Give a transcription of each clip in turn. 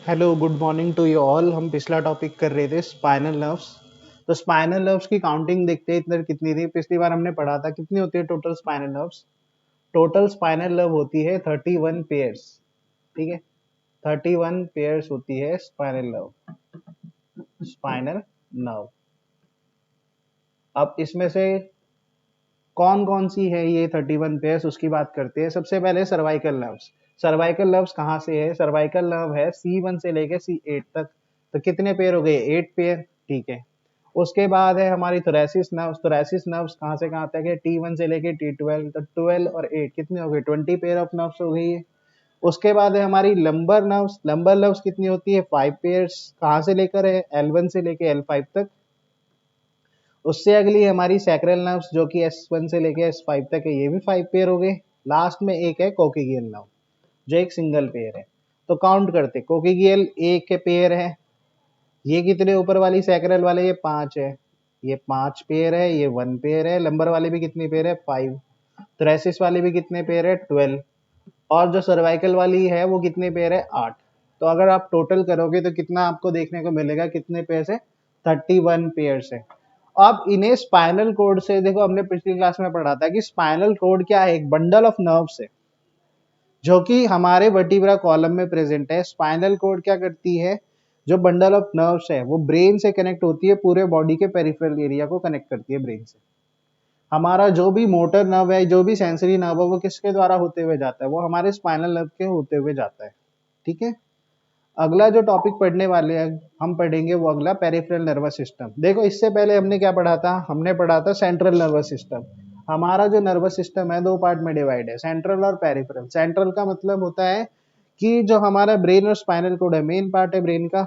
Hello good morning to you all. हम पिछला topic कर रहे थे स्पाइनल नर्व्स। तो स्पाइनल नर्व्स की काउंटिंग देखते हैं इधर कितनी थी। पिछली बार हमने पढ़ा था कितनी होती है total spinal nerves. Total spinal nerve होती है 31 पेयर्स। ठीक है, 31 पेयर्स होती है स्पाइनल नर्व। Spinal nerve. अब इसमें से कौन कौन सी है ये 31 पेयर्स, उसकी बात करते हैं। सबसे पहले सर्वाइकल नर्व्स। सर्वाइकल नर्व्स कहाँ से है? सर्वाइकल नर्व है C1 से लेके C8 तक। तो कितने पेयर हो गए? 8 पेयर। ठीक है। उसके बाद है हमारी थोरेसिस नर्व्स। थोरेसिस नर्व्स कहाँ से कहाँ तक है? T1 से लेके T12। तो 12 और 8 कितने हो गए? 20 पेयर ऑफ नर्व्स हो गई है। उसके बाद है हमारी लंबर नर्व्स। लंबर नर्व्स कितनी होती है? 5 पेयर्स। कहाँ से लेकर है? L1 से लेके L5 तक। उससे अगली हमारी सैक्रल नर्व्स जो कि S1 से लेके S5 तक है, ये भी 5 पेयर हो गए। लास्ट में एक है कोकिगियल नर्व जो एक सिंगल पेयर है। तो काउंट करते, कोकिगियल एक के पेयर है। ये कितने ऊपर वाली सैक्रल वाले? ये 5 है। ये 5 पेयर है, ये 1 पेयर है। लंबर वाले भी कितनी पेयर है? 5। थ्रेसिस वाली भी कितने पेयर है? 12। और जो सर्वाइकल वाली है वो कितने पेयर है? 8। तो अगर आप टोटल करोगे तो कितना आपको देखने को मिलेगा? कितने पेयर है? 31 पेयर है। अब इन्हें स्पाइनल कोड से, देखो हमने पिछली क्लास में पढ़ा था कि स्पाइनल कोड क्या है? एक बंडल ऑफ नर्व्स है जो कि हमारे वर्टिब्रा कॉलम में प्रेजेंट है। स्पाइनल कोड क्या करती है? जो बंडल ऑफ नर्व्स है वो ब्रेन से कनेक्ट होती है, पूरे बॉडी के पेरिफेरल एरिया को कनेक्ट करती है ब्रेन से। हमारा जो भी मोटर नर्व है, जो भी सेंसरी नर्व है, वो किसके द्वारा होते हुए जाता है? वो हमारे स्पाइनल नर्व के होते हुए जाता है। ठीक है। अगला जो टॉपिक पढ़ने वाले हैं हम पढ़ेंगे वो अगला पेरिफेरल नर्वस सिस्टम। देखो इससे पहले हमने क्या पढ़ा था? हमने पढ़ा था सेंट्रल नर्वस सिस्टम। हमारा जो नर्वस सिस्टम है दो पार्ट में डिवाइड है, सेंट्रल और पेरिफेरल। सेंट्रल का मतलब होता है कि जो हमारा ब्रेन और स्पाइनल कोड है, मेन पार्ट है ब्रेन का।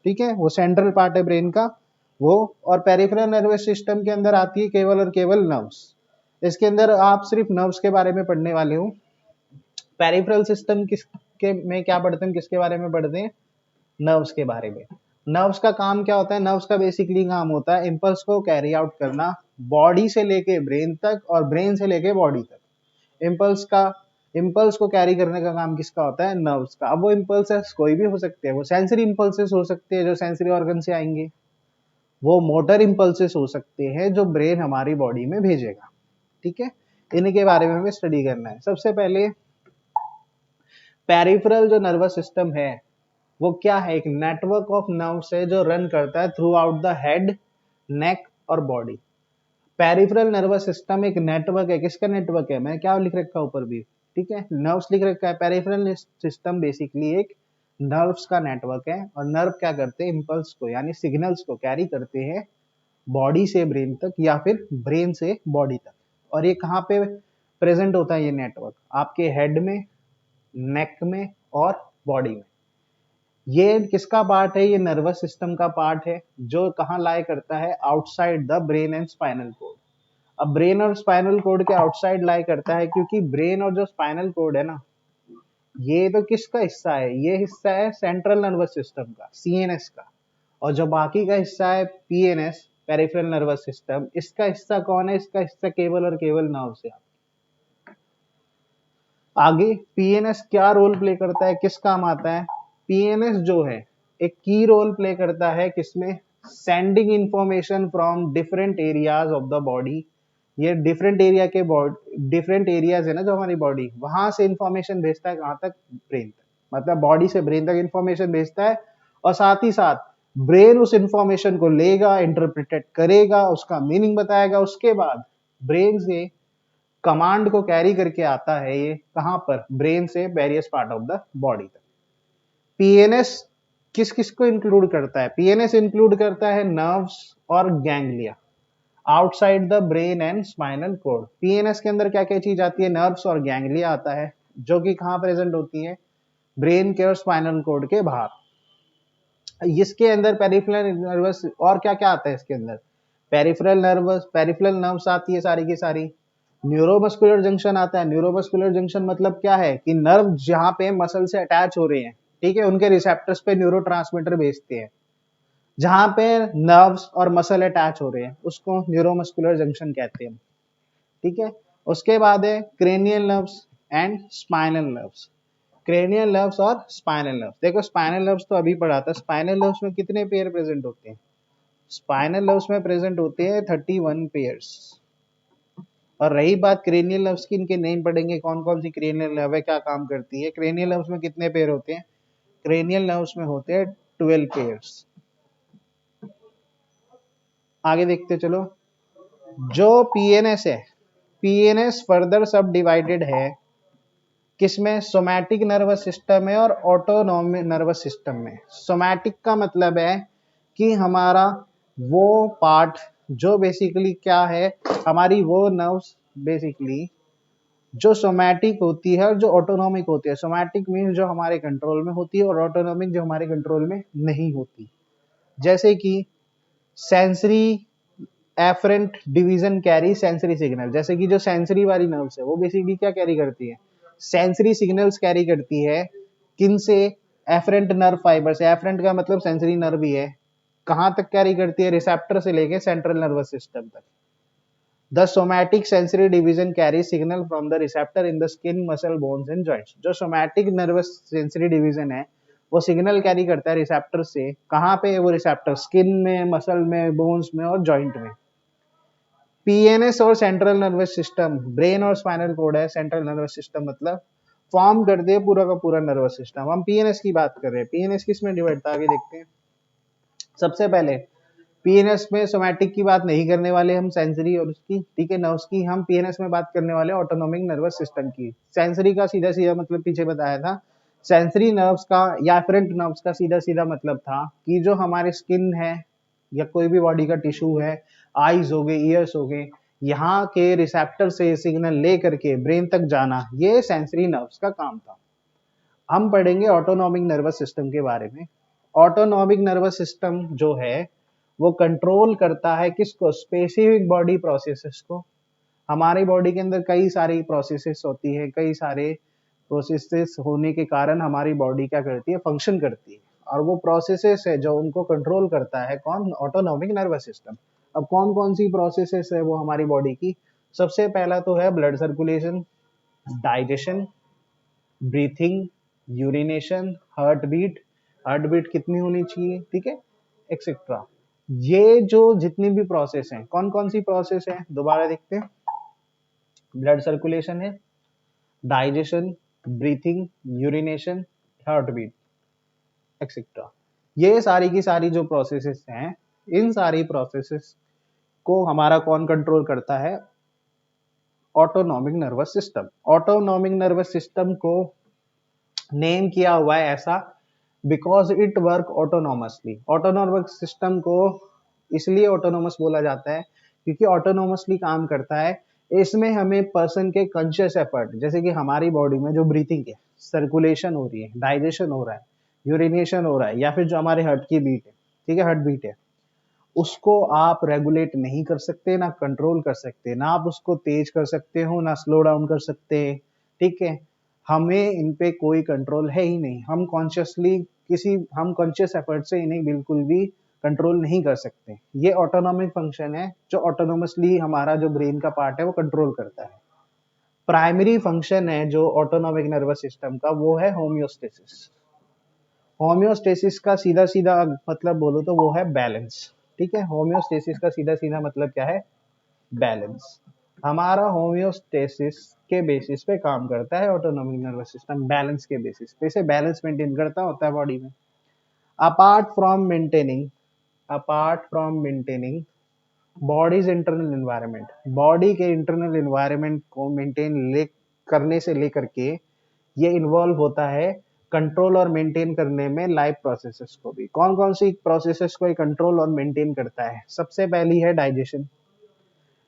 ठीक है, वो सेंट्रल पार्ट है ब्रेन का वो। और पेरिफेरल नर्वस सिस्टम के अंदर आती है केवल और केवल नर्व्स। इसके अंदर आप सिर्फ नर्व्स के बारे में पढ़ने वाले हो। पेरिफेरल सिस्टम किसके में क्या पढ़ते हैं? किसके बारे में पढ़ते हैं? नर्व्स के बारे में। नर्व्स का काम क्या होता है? नर्व्स का बेसिकली काम होता है इम्पल्स को कैरी आउट करना, बॉडी से लेके ब्रेन तक और ब्रेन से लेके बॉडी तक। इम्पल्स को कैरी करने का काम किसका होता है? नर्व्स का। अब वो इम्पल्सेस कोई भी हो सकते हैं। वो सेंसरी इम्पल्सेस हो सकते हैं जो सेंसरी ऑर्गन से आएंगे। वो मोटर इम्पल्सेस हो सकते हैं जो ब्रेन हमारी बॉडी में भेजेगा। ठीक है, इनके बारे में हमें स्टडी करना है। सबसे पहले पेरिफेरल जो नर्वस सिस्टम है वो क्या है? एक नेटवर्क ऑफ नर्व्स है जो रन करता है थ्रू आउट द हेड, नेक और बॉडी। पेरिफेरल नर्वस सिस्टम एक नेटवर्क है। किसका नेटवर्क है? मैं क्या लिख रखा ऊपर भी, ठीक है, नर्व्स लिख रखा है। पेरिफेरल सिस्टम बेसिकली एक नर्व्स का नेटवर्क है। और नर्व क्या करते हैं? इम्पल्स को यानी सिग्नल्स को कैरी करते हैं बॉडी से ब्रेन तक या फिर ब्रेन से बॉडी तक। और ये कहाँ पे प्रेजेंट होता है? ये नेटवर्क आपके हेड में, नेक में और बॉडी में। ये किसका पार्ट है? ये नर्वस सिस्टम का पार्ट है जो कहाँ लाई करता है? Outside the brain and spinal cord. अब ब्रेन और स्पाइनल कोड के आउटसाइड लाई करता है क्योंकि ब्रेन और जो स्पाइनल कोड है ना, ये तो किसका हिस्सा है? ये हिस्सा है सेंट्रल नर्वस सिस्टम का, CNS का। और जो बाकी का हिस्सा है PNS, पेरिफेरल नर्वस सिस्टम, इसका हिस्सा कौन है? इसका हिस्सा केवल और केवल नर्व से। आगे PNS क्या रोल प्ले करता है, किस काम आता है? PNS जो है एक की रोल प्ले करता है किसमें? Sending information from different areas of the body. ये डिफरेंट एरिया के डिफरेंट एरियाज है ना जो हमारी बॉडी, वहां से इंफॉर्मेशन भेजता है कहाँ तक? ब्रेन तक। मतलब बॉडी से ब्रेन तक इंफॉर्मेशन भेजता है। और साथ ही साथ ब्रेन उस इंफॉर्मेशन को लेगा, इंटरप्रिटेट करेगा, उसका मीनिंग बताएगा। उसके बाद ब्रेन से कमांड को कैरी करके आता है ये कहां पर? ब्रेन से various part of the body तक। पीएनएस किस किस को इंक्लूड करता है? पीएनएस इंक्लूड करता है नर्व्स और ganglia outside the brain and spinal cord. PNS के अंदर क्या क्या चीज आती है? नर्व्स और गैंग्लिया आता है जो कि कहां प्रेजेंट होती है? ब्रेन के और स्पाइनल कोड के बाहर। इसके अंदर पेरिफेरल नर्वस और क्या क्या आता है इसके अंदर? पेरिफेरल नर्व्स आती है सारी की सारी। न्यूरोमस्कुलर जंक्शन आता है। न्यूरोमस्कुलर जंक्शन मतलब क्या है? कि नर्व जहां पे मसल से अटैच हो रहे हैं, ठीक है, उनके रिसेप्टर्स पे न्यूरो भेजते हैं। जहां पे नर्व्स और मसल अटैच हो रहे हैं उसको न्यूरोमस्कुलर जंक्शन कहते हैं। ठीक है। उसके बाद है cranial nerves and spinal nerves. Cranial nerves और स्पाइनल नर्व्स। देखो स्पाइनल नर्व्स तो अभी पढ़ा था, स्पाइनल नर्व्स में कितने पेयर प्रेजेंट होते हैं? स्पाइनल नर्व्स में प्रेजेंट होते हैं 31 पेयर्स। और रही बात क्रेनियल नर्व्स की, इनके नेम पढ़ेंगे, कौन कौन सी क्रेनियल नर्व है, क्या काम करती है। क्रेनियल नर्व्स में कितने पेयर होते हैं? क्रेनियल नर्व्स में होते हैं 12 पेयर्स। आगे देखते चलो। जो पीएनएस है, पीएनएस फर्दर सब डिवाइडेड है किसमें? सोमैटिक नर्वस सिस्टम में और ऑटोनॉमिक नर्वस सिस्टम में। सोमैटिक का मतलब है कि हमारा वो पार्ट जो बेसिकली क्या है, हमारी वो नर्व्स बेसिकली जो सोमैटिक होती है और जो ऑटोनॉमिक होती है। सोमैटिक मीन्स जो हमारे कंट्रोल में होती है और ऑटोनॉमिक जो हमारे कंट्रोल में नहीं होती। जैसे कि sensory afferent division carry sensory signal, जैसे कि जो सेंसरी वाली नर्व्स है वो बेसिकली क्या कैरी करती है? सेंसरी सिग्नल्स कैरी करती है। किन से? एफरेंट नर्व फाइबर से। एफरेंट का मतलब सेंसरी नर्व ही है। कहां तक कैरी करती है? रिसेप्टर से लेके सेंट्रल नर्वस सिस्टम तक। The somatic sensory division carry signal from the receptor in the skin muscle bones and joints. जो सोमैटिक नर्वस सेंसरी डिवीजन है वो सिग्नल कैरी करता है रिसेप्टर से। कहां पे है वो रिसेप्टर? स्किन में, मसल में, बोन्स में और जॉइंट में। पीएनएस और सेंट्रल नर्वस सिस्टम, ब्रेन और स्पाइनल कोड है। सेंट्रल नर्वस सिस्टम मतलब फॉर्म करते हैं पूरा का पूरा नर्वस सिस्टम। हम पीएनएस की बात कर रहे हैं। पीएनएस किस में डिवाइड था, आगे देखते हैं। सबसे पहले पीएनएस में सोमैटिक की बात नहीं करने वाले हम, सेंसरी और उसकी, ठीक है, नर्व्स की। हम पीएनएस में बात करने वाले ऑटोनॉमिक नर्वस सिस्टम की। सेंसरी का सीधा सीधा मतलब पीछे बताया था। सेंसरी नर्व्स का या एफरेंट नर्व्स का सीधा सीधा मतलब था कि जो हमारे स्किन है या कोई भी बॉडी का टिश्यू है, आईज हो गए, ईयर्स हो गए, यहाँ के रिसेप्टर से सिग्नल ले करके ब्रेन तक जाना, ये सेंसरी नर्व्स का काम था। हम पढ़ेंगे ऑटोनॉमिक नर्वस सिस्टम के बारे में। ऑटोनॉमिक नर्वस सिस्टम जो है वो कंट्रोल करता है किसको? स्पेसिफिक बॉडी प्रोसेसेस को। हमारी बॉडी के अंदर कई सारी प्रोसेसेस होती है, कई सारे प्रोसेसेस होने के कारण हमारी बॉडी क्या करती है? फंक्शन करती है। और वो प्रोसेसेस है जो उनको कंट्रोल करता है कौन? Autonomic nervous system. अब कौन कौन सी प्रोसेसेस है वो हमारी बॉडी की? सबसे पहला तो है blood circulation, digestion, breathing, urination, heart beat. Heart beat कितनी होनी चाहिए, ठीक है, एक्सेट्रा। ये जो जितनी भी प्रोसेस हैं, कौन कौन सी प्रोसेस है दोबारा देखते हैं। ब्लड सर्कुलेशन है, digestion, breathing, urination, heart beat, etcetera. ये सारी की सारी जो प्रोसेसेस हैं, इन सारी प्रोसेसेस को हमारा कौन कंट्रोल करता है? Autonomic nervous system. Autonomic nervous system को नेम किया हुआ है ऐसा because it work autonomously. Autonomous system को इसलिए ऑटोनॉमस बोला जाता है क्योंकि ऑटोनॉमसली काम करता है। इसमें हमें पर्सन के कॉन्शियस एफर्ट, जैसे कि हमारी बॉडी में जो ब्रीथिंग है, सर्कुलेशन हो रही है, डाइजेशन हो रहा है, यूरिनेशन हो रहा है, या फिर जो हमारे हार्ट की बीट है, ठीक है, हार्ट बीट है, उसको आप रेगुलेट नहीं कर सकते, ना कंट्रोल कर सकते, ना आप उसको तेज कर सकते हो, ना स्लो डाउन कर सकते, ठीक है। हमें इन पे कोई कंट्रोल है ही नहीं। हम कॉन्शियस एफर्ट से इन्हें बिल्कुल भी कंट्रोल नहीं कर सकते। ये ऑटोनॉमिक फंक्शन है जो ऑटोनोमसली हमारा जो ब्रेन का पार्ट है वो कंट्रोल करता है। प्राइमरी फंक्शन है जो ऑटोनॉमिक नर्वस सिस्टम का, वो है होम्योस्टेसिस। होम्योस्टेसिस का सीधा सीधा मतलब बोलो तो वो है बैलेंस, ठीक है। होम्योस्टेसिस का सीधा सीधा मतलब क्या है? बैलेंस। हमारा होम्योस्टेसिस के बेसिस पे काम करता है ऑटोनॉमिक नर्वस सिस्टम, बैलेंस के बेसिस पे से बैलेंस मेंटेन करता होता है बॉडी में। Apart from maintaining bodies internal environment, body के इंटरनल एनवायरनमेंट को करने से लेकर के ये इन्वॉल्व होता है कंट्रोल और मेंटेन करने में लाइफ प्रोसेसेस को भी। कौन कौन सी प्रोसेसेस को ये कंट्रोल और मेंटेन करता है? सबसे पहली है डाइजेशन।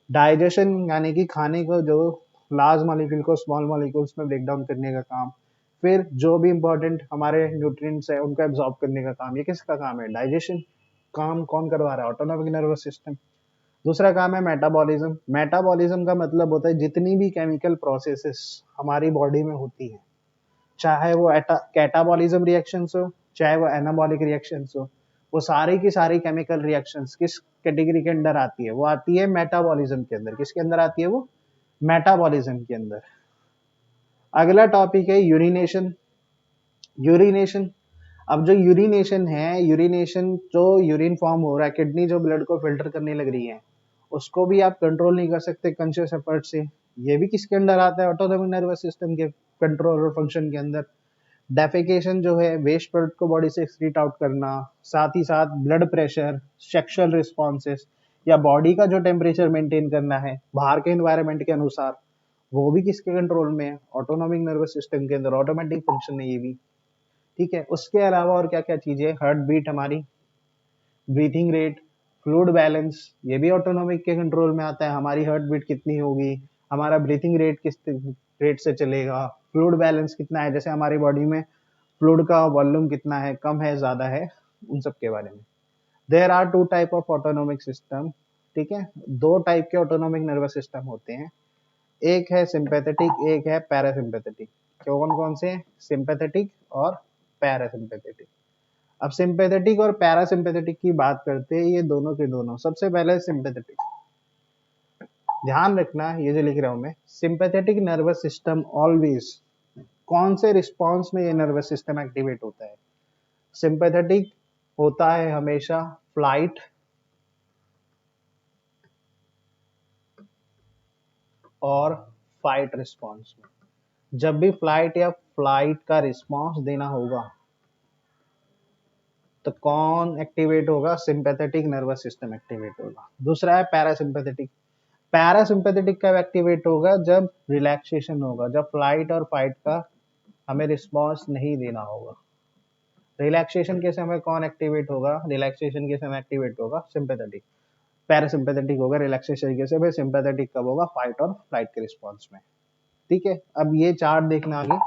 डाइजेशन यानी कि खाने को जो लार्ज मॉलिक्यूल को स्मॉल मॉलिक्यूल्स में ब्रेक डाउन करने का काम। फिर जो भी इंपॉर्टेंट हमारे न्यूट्रिएंट्स है उनको एब्जॉर्ब करने का काम। ये किसका काम है? डाइजेशन। काम कौन करवा रहा है? Autonomic nervous system. दूसरा काम है मेटाबॉलिज्म। मेटाबॉलिज्म का मतलब होता है जितनी भी केमिकल प्रोसेसेस हमारी बॉडी में होती है, चाहे वो कैटाबॉलिज्म रिएक्शंस हो, चाहे वो एनाबॉलिक रिएक्शंस हो, वो सारी की सारी केमिकल रिएक्शंस किस कैटेगरी के अंदर आती है? वो आती है मेटाबॉलिज्म के अंदर। किसके अंदर आती है वो? मेटाबॉलिज्म के अंदर। अगला टॉपिक है यूरिनेशन। यूरिनेशन, अब जो यूरिनेशन है, यूरिनेशन जो यूरिन फॉर्म हो रहा है, किडनी जो ब्लड को फिल्टर करने लग रही है, उसको भी आप कंट्रोल नहीं कर सकते कॉन्शियस एफर्ट से। ये भी किसके अंडर आता है? ऑटोनोमिक नर्वस सिस्टम के कंट्रोल और फंक्शन के अंदर। डेफिकेशन जो है, वेस्ट प्रोडक्ट को बॉडी से एक्सक्रीट आउट करना, साथ ही साथ ब्लड प्रेशर, सेक्सुअल रिस्पॉन्सेस, या बॉडी का जो टेम्परेचर मेंटेन करना है बाहर के एनवायरनमेंट के अनुसार, वो भी किसके कंट्रोल में है? ऑटोनोमिक नर्वस सिस्टम के अंदर। ऑटोमेटिक फंक्शन है ये भी, ठीक है। उसके अलावा और क्या क्या चीजें? हार्ट बीट हमारी, ब्रीथिंग रेट, फ्लूइड बैलेंस, ये भी ऑटोनोमिक के कंट्रोल में आता है। हमारी हार्ट बीट कितनी होगी, हमारा ब्रीथिंग रेट किस रेट से चलेगा, फ्लूइड बैलेंस कितना है, जैसे हमारी बॉडी में फ्लूइड का वॉल्यूम कितना है, कम है, ज्यादा है, उन सब के बारे में। There are two type of autonomic system, ठीक है। दो टाइप के ऑटोनोमिक नर्वस सिस्टम होते हैं, एक है सिंपैथेटिक, एक है पैरासिम्पैथेटिक। कौन कौन से? सिंपैथेटिक और पैरासिम्पैथेटिक। अब सिंपैथेटिक और पैरासिम्पैथेटिक की बात करते हैं, ये दोनों के दोनों। सबसे पहले सिंपैथेटिक, ध्यान रखना ये जो लिख रहा हूं मैं, सिंपैथेटिक नर्वस सिस्टम ऑलवेज, कौन से रिस्पॉन्स में ये नर्वस सिस्टम एक्टिवेट होता है? सिंपैथेटिक होता है हमेशा फ्लाइट और फाइट रिस्पॉन्स में। जब भी फ्लाइट या फ्लाइट का रिस्पॉन्स देना होगा तो कौन एक्टिवेट होगा? सिंपैथेटिक नर्वस सिस्टम एक्टिवेट होगा। दूसरा है पैरासिम्पैथेटिक। पैरासिम्पैथेटिक कब एक्टिवेट होगा? जब रिलैक्सेशन होगा, जब फ्लाइट और फाइट का हमें रिस्पॉन्स नहीं देना होगा। रिलैक्सेशन के समय कौन एक्टिवेट होगा? रिलैक्सेशन के समय एक्टिवेट होगा सिंपैथेटिक। पैरासिम्पैथेटिक होगा रिलैक्सेशन के समय, सिंपैथेटिक कब होगा? फाइट और फ्लाइट के रिस्पॉन्स में, ठीक है। अब ये चार्ट देखना आगे,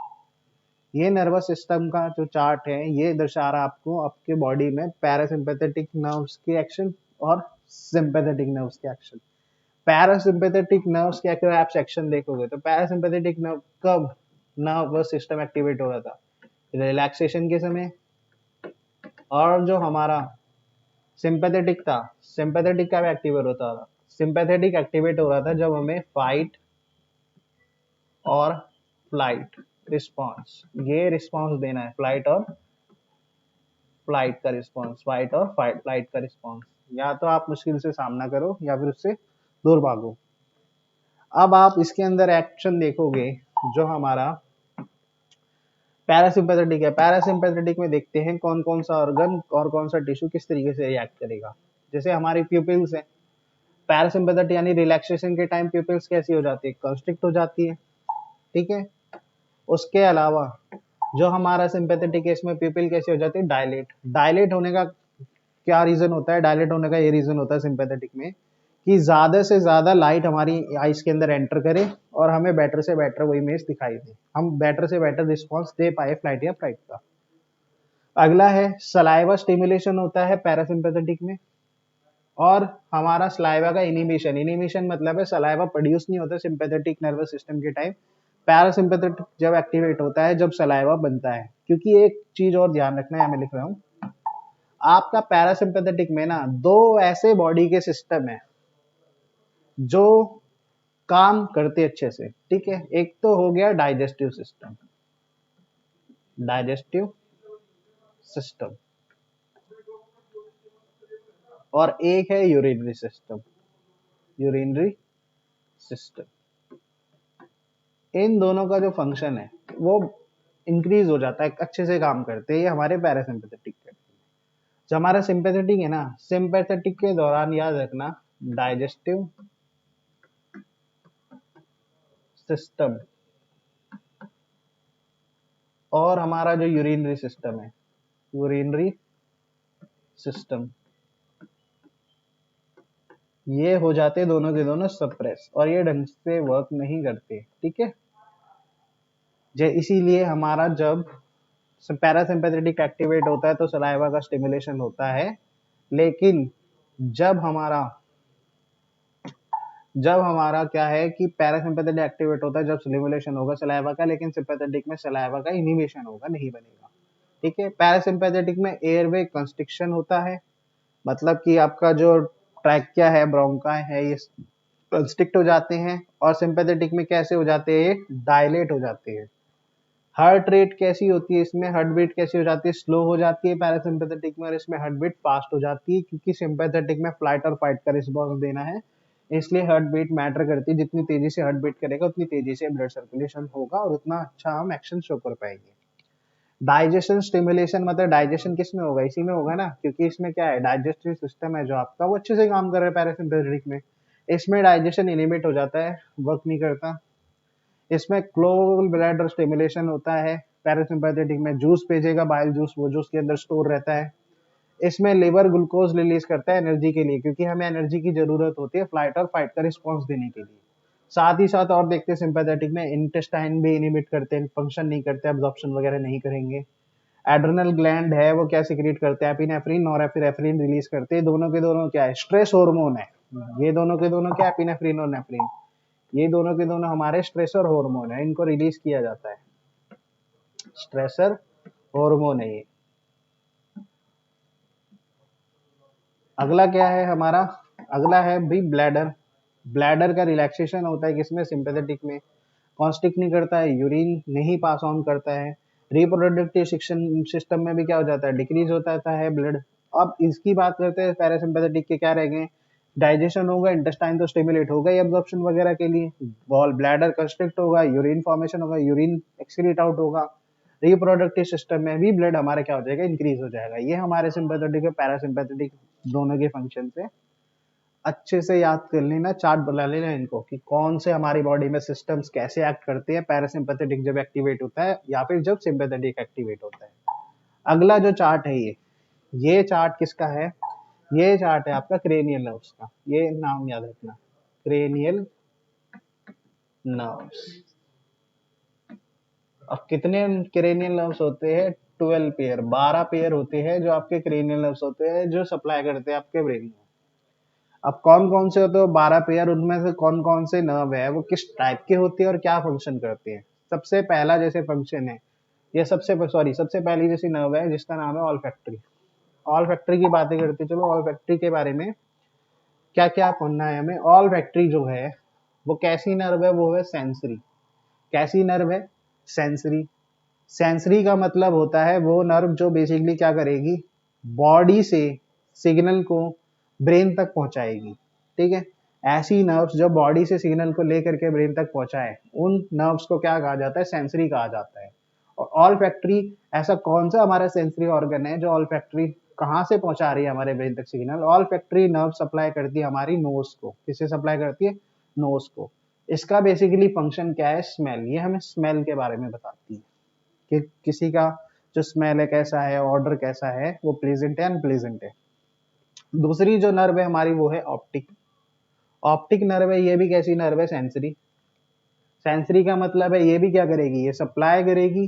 ये नर्वस सिस्टम का जो चार्ट है, ये दर्शा रहा है आपको आपके बॉडी में पैरासिम्पैथेटिक नर्व्स के एक्शन और सिंपैथेटिक नर्व्स के एक्शन। पैरासिम्पैथेटिक नर्व्स के अगर आप सेक्शन देखोगे तो पैरासिम्पैथेटिक नर्व कब नर्वस सिस्टम एक्टिवेट हो रहा था? रिलैक्सेशन के समय। और जो हमारा सिंपैथेटिक था, सिंपैथेटिक कब एक्टिवेट होता था? सिंपैथेटिक एक्टिवेट हो रहा था जब हमें फाइट और फ्लाइट रिस्पॉन्स, ये रिस्पॉन्स देना है, फ्लाइट और फ्लाइट का रिस्पॉन्स, फाइट और फ्लाइट का रिस्पॉन्स। या तो आप मुश्किल से सामना करो या फिर उससे दूर भागो। अब आप इसके अंदर एक्शन देखोगे जो हमारा पैरासिम्पैथेटिक है। पैरासिम्पैथेटिक में देखते हैं कौन कौन सा ऑर्गन और कौन सा टिश्यू किस तरीके से रिएक्ट करेगा। जैसे हमारी प्यूपिल्स है, पैरासिम्पैथेटिक यानी रिलैक्सेशन के टाइम प्यूपिल्स कैसी हो जाती है? कंस्ट्रिक्ट हो जाती है, ठीक है। उसके अलावा जो हमारा सिंपैथेटिक है, इसमें प्यूपिल कैसी हो जाती है? डायलेट। डायलेट होने का क्या रीजन होता है? डायलेट होने का ये रीजन होता है सिंपैथेटिक में कि ज्यादा से ज्यादा लाइट हमारी आइस के अंदर एंटर करे और हमें बेटर से बेटर वो इमेज दिखाई दे, हम बेटर से बेटर रिस्पॉन्स दे पाए फ्लाइट या फ्लाइट का। अगला है सलाइवा स्टिमुलेशन होता है पैरासिम्पैथेटिक में, और हमारा सलाइवा का इनिबिशन। इनिबिशन मतलब है सलाइवा प्रोड्यूस नहीं होता सिंपैथेटिक नर्वस सिस्टम के टाइम। पैरासिम्पैथेटिक जब एक्टिवेट होता है जब सलाइवा बनता है। क्योंकि एक चीज और ध्यान रखना है, मैं लिख रहा हूं आपका पैरासिम्पैथेटिक में ना दो ऐसे बॉडी के सिस्टम है जो काम करते अच्छे से, ठीक है। एक तो हो गया डाइजेस्टिव सिस्टम, डाइजेस्टिव सिस्टम, और एक है यूरिनरी सिस्टम, यूरिनरी सिस्टम। इन दोनों का जो फंक्शन है वो इंक्रीज हो जाता है, अच्छे से काम करते हैं ये हमारे पैरासिम्पैथेटिक के। जो हमारा सिंपैथेटिक है ना, सिंपैथेटिक के दौरान याद रखना डाइजेस्टिव सिस्टम और हमारा जो यूरिनरी सिस्टम है, यूरिनरी सिस्टम, ये हो जाते दोनों के दोनों सप्रेस और ये ढंग से वर्क नहीं करते, ठीक है। इसीलिए हमारा जब पैरासिम्पैथेटिक एक्टिवेट होता है तो सलाइवा का स्टिमुलेशन होता है, लेकिन जब हमारा क्या है कि पैरासिम्पैथेटिक एक्टिवेट होता है जब स्टिमुलेशन होगा सलाइवा का, लेकिन सिंपैथेटिक में सलाइवा का इनिबिशन होगा, नहीं बनेगा, ठीक है। पैरासिम्पैथेटिक में एयरवे कंस्ट्रिक्शन होता है, मतलब कि आपका जो ट्रैकिया है, ब्रोंका है, ये कंस्ट्रिक्ट हो जाते हैं। और सिंपैथेटिक में कैसे हो जाते हैं? डायलेट हो जाते हैं, हार्ट रेट कैसी होती है इसमें, हार्ट बीट कैसी हो जाती है, स्लो हो जाती है पैरासिम्पैथेटिक में, और इसमें हार्ट बीट फास्ट हो जाती है, क्योंकि सिंपैथेटिक में फ्लाइट और फाइट का रिस्पॉन्स देना है, इसलिए हार्ट बीट मैटर करती है। जितनी तेजी से हार्ट बीट करेगा उतनी तेजी से ब्लड सर्कुलेशन होगा और उतना अच्छा हम एक्शन शो कर पाएंगे। डाइजेशन स्टिमुलेशन मतलब डाइजेशन किस में होगा, इसी में होगा ना, क्योंकि इसमें क्या है, डाइजेस्टिव सिस्टम है जो आपका वो अच्छे से काम कर रहा है पैरासिम्पैथेटिक में, इसमें डाइजेशन इनिबिट हो जाता है, वर्क नहीं करता। इसमें क्लोल ब्लैडर स्टिमुलेशन होता है, पैरासिम्पैथेटिक में जूस भेजेगा, बाइल जूस, वो जूस के अंदर स्टोर रहता है। इसमें लिवर ग्लूकोज रिलीज करता है एनर्जी के लिए, क्योंकि हमें एनर्जी की जरूरत होती है फ्लाइट और फाइट का रिस्पॉन्स देने के लिए। साथ ही साथ और देखते हैं सिंपैथेटिक में इंटेस्टाइन भी इनिबिट करते हैं, फंक्शन नहीं करते, एब्जॉर्प्शन वगैरह नहीं करेंगे। एड्रेनल ग्लैंड है वो क्या सिक्रीट करते हैं, एपिनेफ्रिन और एपिनेफ्रिन रिलीज करते हैं, दोनों के दोनों क्या है, स्ट्रेस हार्मोन है। ये दोनों के दोनों क्या, एपिनेफ्रिन और नेफ्रिन, ये दोनों के दोनों हमारे स्ट्रेसर हार्मोन है, इनको रिलीज किया जाता है, स्ट्रेसर हार्मोन है ये। अगला क्या है हमारा, अगला है भी ब्लैडर। ब्लैडर का रिलैक्सेशन होता है किसमें, सिंपैथेटिक में, कॉन्स्ट्रिक्ट नहीं करता है, यूरिन नहीं पास ऑन करता है। रिप्रोडक्टिव सिस्टम में भी क्या हो जाता है, डिक्रीज होता है ब्लड। अब इसकी बात करते हैं पैरासिम्पैथेटिक के, क्या रह गए, डाइजेशन होगा, इंटेस्टाइन तो स्टिमुलेट होगा ही एब्जॉर्प्शन वगैरह के लिए, बॉल ब्लैडर कंस्ट्रिक्ट होगा, यूरिन फॉर्मेशन होगा, यूरिन एक्सक्रीट आउट होगा, रिप्रोडक्टिव सिस्टम में भी ब्लड हमारा क्या हो जाएगा, इंक्रीज हो जाएगा। ये हमारे सिंपैथेटिक और पैरासिम्पैथेटिक दोनों के फंक्शन से अच्छे से याद कर लेना, चार्ट बना लेना इनको, कि कौन से हमारी बॉडी में सिस्टम्स कैसे एक्ट करते हैं, पैरासिम्पैथेटिक जब एक्टिवेट होता है या फिर जब सिंपैथेटिक एक्टिवेट होता है। अगला जो चार्ट है ये चार्ट किसका है, ये चार्ट है आपका क्रेनियल नर्व्स का, ये नाम याद रखना, क्रेनियल नर्व्स। अब कितने क्रेनियल नर्व्स होते हैं, 12 पेयर, 12 पेयर होते हैं जो आपके क्रेनियल नर्व्स होते हैं, जो सप्लाई करते हैं आपके ब्रेन में। अब कौन कौन से होते हैं 12 पेयर, उनमें से कौन कौन से नर्व है, वो किस टाइप के होते हैं और क्या फंक्शन करते हैं। सबसे पहला जैसे फंक्शन है, ये सबसे पहली जैसी नर्व है जिसका नाम है ऑल फैक्ट्री। ऑल फैक्ट्री की बातें करते, चलो ऑल फैक्ट्री के बारे में क्या क्या पढ़ना है हमें। ऑल फैक्ट्री जो है वो कैसी नर्व है, वो है सेंसरी। कैसी नर्व है, सेंसरी। सेंसरी का मतलब होता है वो नर्व जो बेसिकली क्या करेगी, बॉडी से सिग्नल को ब्रेन तक पहुंचाएगी। ठीक है, ऐसी नर्व्स जो बॉडी से सिग्नल को लेकर के ब्रेन तक पहुंचाए, उन नर्व्स को क्या कहा जाता है, सेंसरी कहा जाता है। और ऑल फैक्ट्री, ऐसा कौन सा हमारा सेंसरी ऑर्गन है जो ऑल फैक्ट्री कहाँ से पहुंचा रही है हमारे ब्रेन तक signal, all factory nerve supply करती है हमारी नोज को। किसे सप्लाई करती है, नोज को। इसका बेसिकली फंक्शन क्या है, स्मेल, ये हमें स्मेल के बारे में बताती है कि किसी का जो स्मेल है कैसा है, ऑर्डर कैसा है, वो प्लेजेंट है अनप्लेजेंट है। दूसरी जो नर्व है हमारी वो है ऑप्टिक। ऑप्टिक नर्व है, ये भी कैसी नर्व है, सेंसरी। सेंसरी का मतलब है ये भी क्या करेगी, ये सप्लाई करेगी,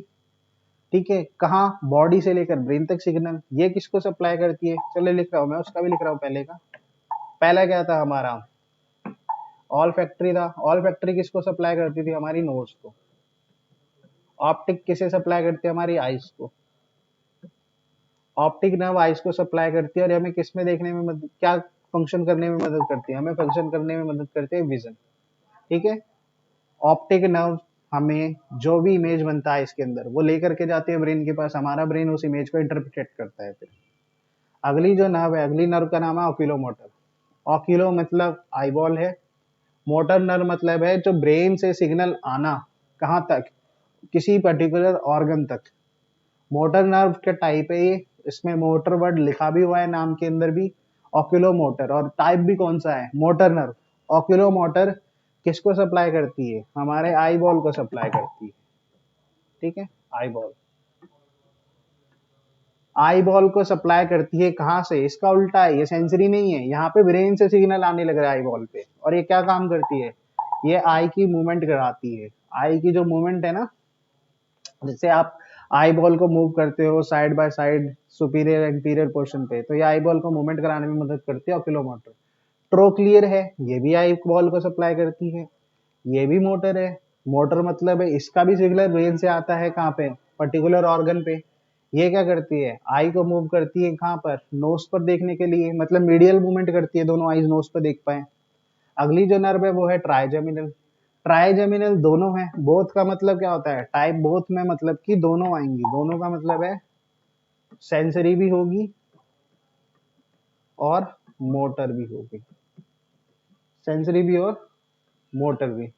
ठीक है, कहाँ, बॉडी से लेकर ब्रेन तक सिग्नल। ये किसको सप्लाई करती है, चलो लिख रहा हूं मैं, उसका भी लिख रहा हूं पहले का। पहला क्या था हमारा, ऑल फैक्ट्री था। ऑल फैक्ट्री किसको सप्लाई करती थी, हमारी नोज को। ऑप्टिक किसे सप्लाई करती है, हमारी आइज को। ऑप्टिक नर्व आइज को सप्लाई करती है, और हमें किस में देखने में मदद, क्या फंक्शन करने में मदद करती है, हमें फंक्शन करने में मदद करती है विजन। ठीक है, ऑप्टिक नर्व हमें जो भी इमेज बनता है इसके अंदर वो लेकर के जाती है ब्रेन के पास, हमारा ब्रेन उस इमेज को इंटरप्रेट करता है फिर। अगली जो नर्व है, अगली नर्व का नाम है ऑक्यूलोमोटर। ऑक्यूलो मतलब आईबॉल है, मोटर नर्व मतलब है जो ब्रेन से सिग्नल आना, कहाँ तक, किसी पर्टिकुलर ऑर्गन तक। मोटर नर्व के टाइप है ये, इसमें मोटर वर्ड लिखा भी हुआ है नाम के अंदर भी, ऑक्यूलो मोटर, और टाइप भी कौन सा है, मोटर नर्व। ऑक्यूलो मोटर किसको सप्लाई करती है, हमारे आई बॉल को सप्लाई करती है। ठीक है, आई बॉल, आई बॉल को सप्लाई करती है, कहाँ से, इसका उल्टा है, ये सेंसरी नहीं है, यहाँ पे ब्रेन से सिग्नल आने लग रहा है आई बॉल पे, और ये क्या काम करती है, ये आई की मूवमेंट कराती है। आई की जो मूवमेंट है ना, जैसे आप आई बॉल को मूव करते हो side by side superior anterior portion पे, तो ये आई बॉल को मूवमेंट कराने में मदद करती है ऑक्यूलोमोटर। ट्रोक्लियर है, ये भी आई बॉल को सप्लाई करती है, ये भी मोटर है। मोटर मतलब है इसका भी सिग्नल ब्रेन से आता है, कहाँ पे, पर्टिकुलर ऑर्गन पे। ये क्या करती है, आई को मूव करती है कहाँ पर, नोज पर देखने के लिए, मतलब मीडियल मूवमेंट करती है, दोनों आईज नोज पर देख पाए। अगली जो नर्व है वो है ट्राइजेमिनल। ट्राइजेमिनल दोनों है, बोथ का मतलब क्या होता है, टाइप बोथ में मतलब कि दोनों आएंगी, दोनों का मतलब है सेंसरी भी होगी और मोटर भी होगी, सेंसरी भी और मोटर भी।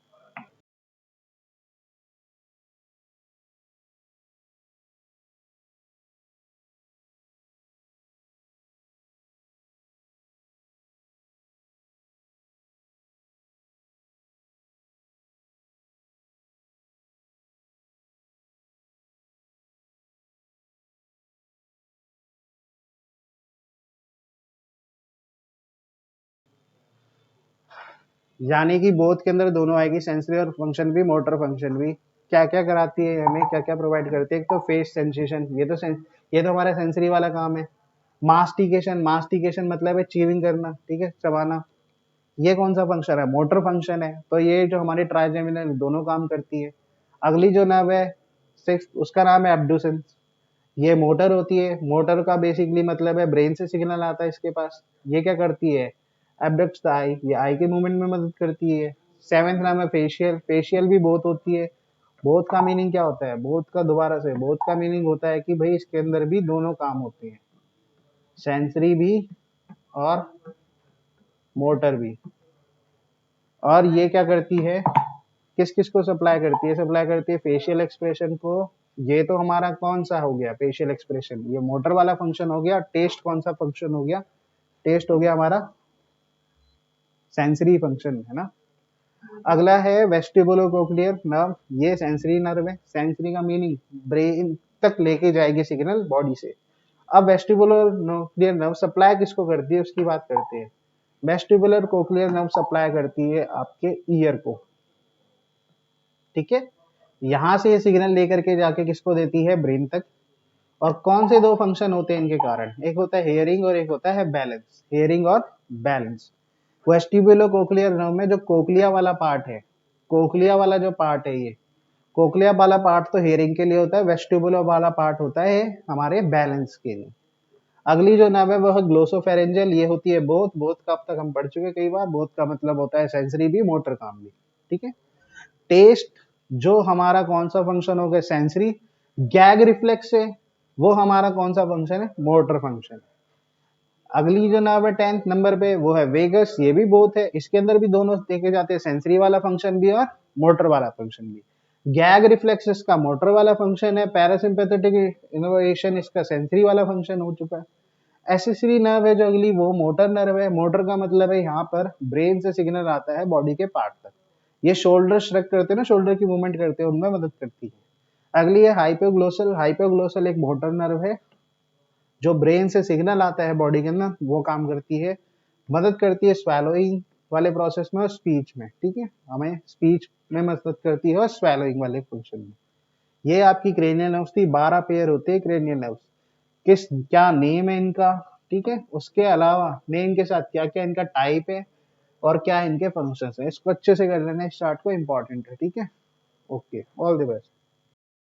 यानी कि बोथ के अंदर दोनों आएगी, सेंसरी और फंक्शन भी, मोटर फंक्शन भी। क्या क्या कराती है हमें, क्या क्या प्रोवाइड करती है, एक तो फेस सेंसेशन, ये तो हमारा सेंसरी वाला काम है। मास्टिकेशन, मास्टिकेशन मतलब है च्यूइंग करना, ठीक है, चबाना। ये कौन सा फंक्शन है, मोटर फंक्शन है। तो ये जो हमारी ट्राइजेमिनल दोनों काम करती है। अगली जो नर्व है सिक्स, उसका नाम है एब्डुसेंस। ये मोटर होती है, मोटर का बेसिकली मतलब है ब्रेन से सिग्नल आता है इसके पास। ये क्या करती है, एब्डक्ट्स द आई, ये आई के मूवमेंट में मदद करती है। सेवेंथ नाम है फेशियल, फेशियल भी बोथ होती है। बोथ का मीनिंग क्या होता है, बोथ का दोबारा से, बोथ का मीनिंग होता है कि भाई इसके अंदर भी दोनों काम होते हैं, सेंसरी भी और मोटर भी। और ये क्या करती है, किस किस को सप्लाई करती है, सप्लाई करती है फेशियल एक्सप्रेशन को। ये तो हमारा कौन सा हो गया फेशियल एक्सप्रेशन, ये मोटर वाला फंक्शन हो गया। टेस्ट कौन सा फंक्शन हो गया, टेस्ट हो गया हमारा सेंसरी फंक्शन, है ना। अगला है वेस्टिबुलो कोक्लियर नर्व, ये सेंसरी नर्व है। सेंसरी का मीनिंग ब्रेन तक लेके जाएगी सिग्नल बॉडी से। अब वेस्टिबुलर कोक्लियर नर्व सप्लाई किसको करती है उसकी बात करते हैं। वेस्टिबुलर कोक्लियर नर्व सप्लाई करती है आपके ईयर को, ठीक है। यहाँ से ये सिग्नल लेकर के जाके किसको देती है, ब्रेन तक। और कौन से दो फंक्शन होते हैं इनके कारण, एक होता है हेयरिंग और एक होता है बैलेंस, हेयरिंग और बैलेंस। वेस्टिबुलो कोक्लियर नर्व में जो कोक्लिया वाला पार्ट है, कोक्लिया वाला जो पार्ट है, ये कोक्लिया वाला पार्ट तो हेयरिंग के लिए होता है, वेस्टिबुलो वाला पार्ट होता है हमारे बैलेंस के लिए। अगली जो नर्व है वो है ग्लोसोफेरेंजियल, ये होती है बोथ, बोथ का अब तक हम पढ़ चुके कई बार। बोथ का मतलब होता है सेंसरी भी मोटर काम भी, ठीक है। टेस्ट जो हमारा कौन सा फंक्शन हो गया, सेंसरी। गैग रिफ्लेक्स है वो हमारा कौन सा फंक्शन है, मोटर फंक्शन। अगली जो नर्व है 10th नंबर पे वो है वेगस, ये भी बोथ है, इसके अंदर भी दोनों देखे जाते हैं, सेंसरी वाला फंक्शन भी और मोटर वाला फंक्शन भी। गैग रिफ्लेक्स का मोटर वाला फंक्शन है, पैरासिम्पैथेटिक इनोवेशन इसका सेंसरी वाला फंक्शन हो चुका है। एसेसरी नर्व है जो अगली, वो मोटर नर्व है। मोटर का मतलब है यहाँ पर ब्रेन से सिग्नल आता है बॉडी के पार्ट तक। ये शोल्डर श्रक करते हैं ना, शोल्डर की मूवमेंट करते हैं, उनमें मदद करती है। अगली है हाइपोग्लोसल, हाइपोग्लोसल एक मोटर नर्व है जो ब्रेन से सिग्नल आता है बॉडी के अंदर, वो काम करती है, मदद करती है स्वैलोइंग वाले प्रोसेस में और स्पीच में, ठीक है, हमें स्पीच में मदद करती है और स्वैलोइंग वाले फंक्शन में। ये आपकी क्रेनियल नर्व्स थी, 12 पेयर होते हैं क्रेनियल नर्व्स। किस क्या नेम है इनका, ठीक है, उसके अलावा नेम के साथ क्या क्या इनका टाइप है और क्या इनके फंक्शंस हैं, इसको अच्छे से कर लेना, इस चार्ट को, इंपॉर्टेंट है, ठीक है। Okay, all the best.